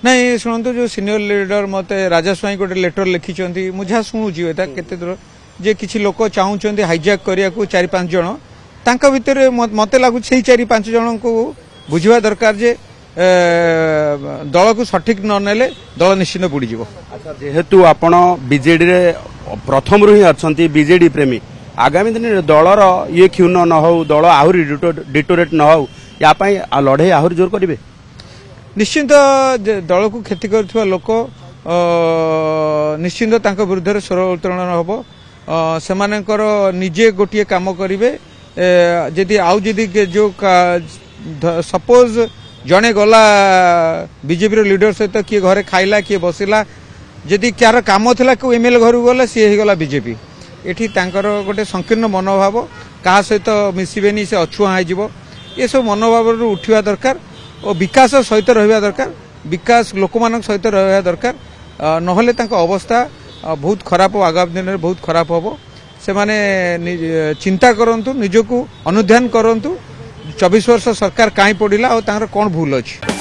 नहीं शुणु जो सीनियर लीडर मत राजा स्वाई गोटे लेटर लिखिं मुझे शुणुची केते दूर जे किसी लोक चाहूँगी हाइजैक करने को 4-5 जन तांका भितर मत लगुच 4-5 जन को बुझा दरकार जे दल को सठिक न नेले दल निश्चित बुड़ीज। अच्छा जेहेतु आपण बीजेडी रे प्रथम रु ही अच्छी बीजेडी प्रेमी आगामी दिन दलर ये क्षुण न हो दल आहरी डिटोरेट न हो या लड़े आहरी जोर करेंगे निश्चिंत दल को क्षति कर लोक निश्चिंत विरुद्ध स्वर उत्तोलन हम से निजे गोटे कम करेंगे जदि आउ जदि जो सपोज जड़े गला बीजेपी लीडर सहित किए घरे खाइला किए बसिला जदि क्यार काम था कि एमएलए घर गला सी गला बीजेपी एठी गोटे संकीर्ण मनोभाव क्या सहित मिसबेनी से अछुआ हो ये सब मनोभाव उठा दरकार और विकास सहित रहा दरकार विकास लोक मान सहित रहा दरकार नहले अवस्था बहुत खराब आगामी दिन में बहुत खराब हम से माने चिंता करंतु निजको अनुध्यान करंतु 24 वर्ष सरकार कहीं पड़ा और कौन भूल अच्छी।